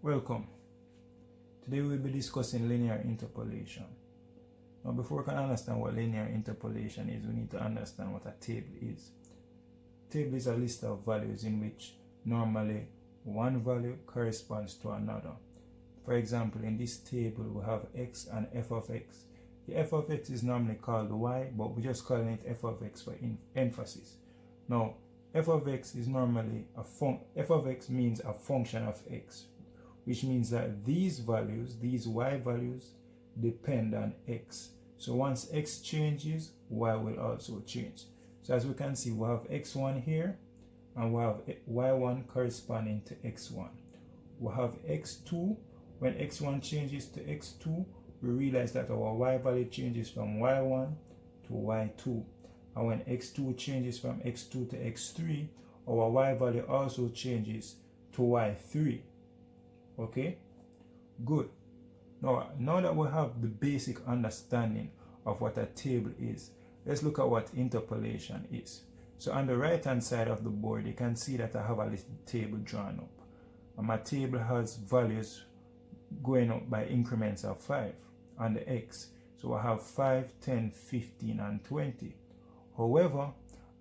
Welcome. Today we'll be discussing linear interpolation. Now before we can understand what linear interpolation is, we need to understand what a table is. A table is a list of values in which normally one value corresponds to another. For example, in this table we have x and f of x. The f of x is normally called y, but we're just calling it f of x for emphasis. Now f of x is normally f of x means a function of x, which means that these values, these y values, depend on x. So once x changes, y will also change. So as we can see, we have x1 here, and we have y1 corresponding to x1. We have x2. When x1 changes to x2, we realize that our y value changes from y1 to y2. And when x2 changes from x2 to x3, our y value also changes to y3. Okay, good. Now that we have the basic understanding of what a table is, let's look at what interpolation is. So on the right hand side of the board, you can see that I have a little table drawn up. And my table has values going up by increments of 5 on the x. So I have 5, 10, 15, and 20. However,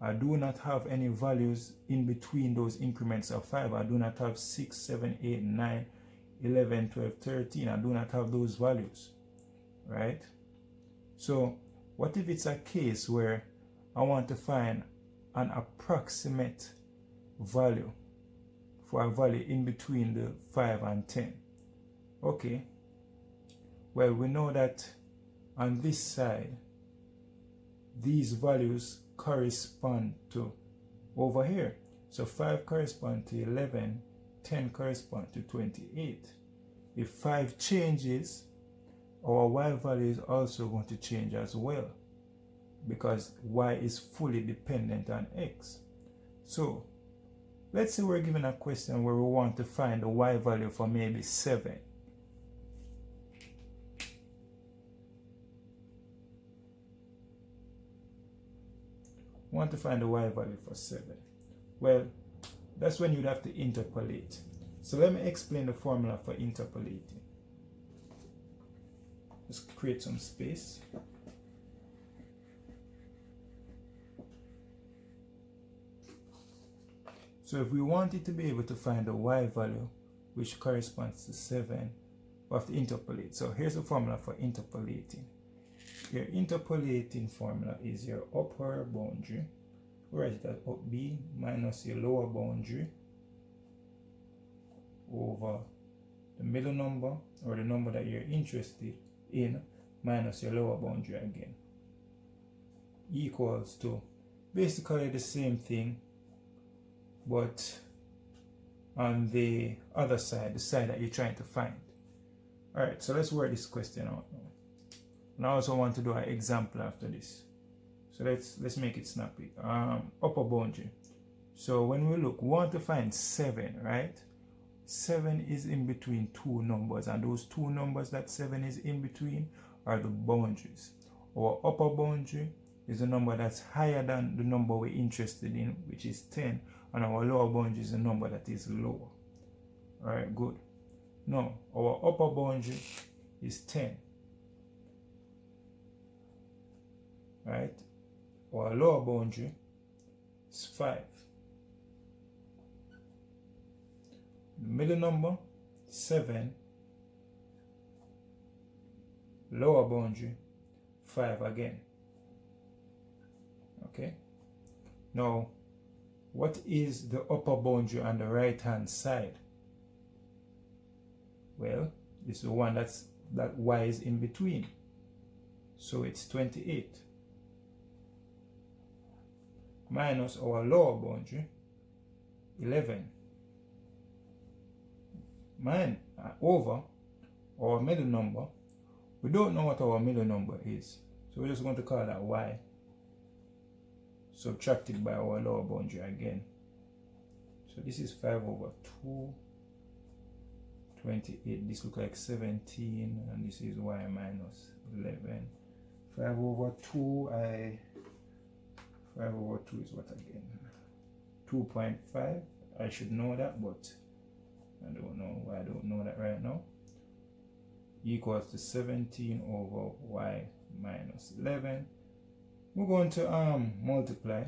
I do not have any values in between those increments of 5. I do not have 6, 7, 8, 9, 11, 12, 13. I do not have those values, right? So what if it's a case where I want to find an approximate value for a value in between the 5 and 10? Okay, well, we know that on this side these values correspond to over here. So 5 corresponds to 11, 10 corresponds to 28. If 5 changes, our y value is also going to change as well, because y is fully dependent on x. So let's say we're given a question where we want to find the y value for maybe 7. Want to find the y value for 7. Well, that's when you'd have to interpolate. So let me explain the formula for interpolating. Let's create some space. So if we wanted to be able to find the y value which corresponds to 7, we have to interpolate. So here's the formula for interpolating. Your interpolating formula is your upper boundary, write it as up b, minus your lower boundary over the middle number, or the number that you're interested in, minus your lower boundary again, equals to basically the same thing, but on the other side, the side that you're trying to find. Alright, so let's work this question out now. And I also want to do an example after this. So let's make it snappy. Upper boundary. So when we look, we want to find 7, right? 7 is in between two numbers, and those two numbers that 7 is in between are the boundaries. Our upper boundary is the number that's higher than the number we're interested in, which is 10, and our lower boundary is the number that is lower. Alright, good. Now, our upper boundary is 10. Right? Our lower boundary is 5. The middle number, 7. Lower boundary, 5 again. Okay? Now, what is the upper boundary on the right hand side? Well, it's the one that y is in between. So it's 28. Minus our lower boundary, 11, over our middle number. We don't know what our middle number is, so we're just going to call that y, subtracted by our lower boundary again. So this is 5 over 2, 28. This looks like 17, and this is y minus 11. 5 over 2, 5 over 2 is what again? 2.5. I should know that, but I don't know why I don't know that right now, equals to 17 over y minus 11. We're going to multiply,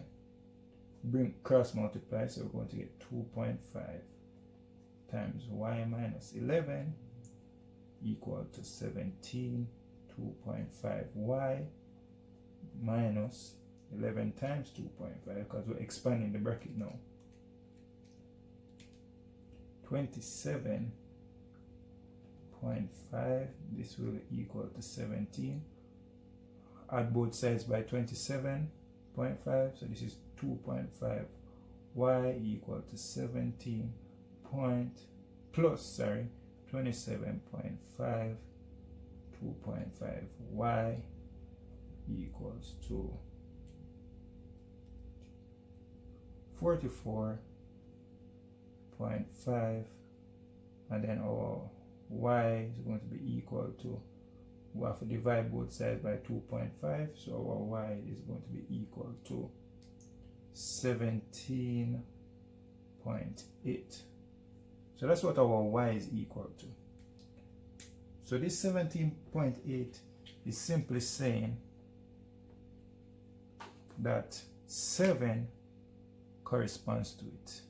bring cross multiply, so we're going to get 2.5 times y minus 11 equal to 17, 2.5y minus 11 times 2.5, because we're expanding the bracket now. 27.5, this will equal to 17. Add both sides by 27.5, so this is 2.5 y equal to 17 point plus 27.5, 2.5 y equals to 44.5, and then our y is going to be equal to, we have to divide both sides by 2.5, so our y is going to be equal to 17.8. So that's what our y is equal to. So this 17.8 is simply saying that 7 corresponds to it.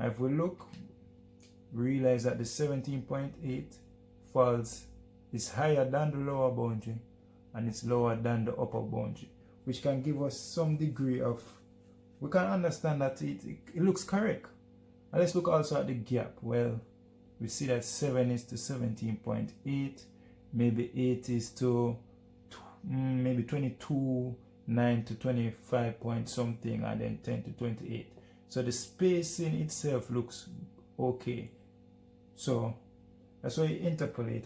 If we look, we realize that the 17.8 is higher than the lower boundary and it's lower than the upper boundary, which can give us some degree of, we can understand that it looks correct. And let's look also at the gap. Well, we see that 7 is to 17.8, maybe 8 is to maybe 22, 9 to 25 point something, and then 10 to 28. So the spacing itself looks okay. So that's why you interpolate.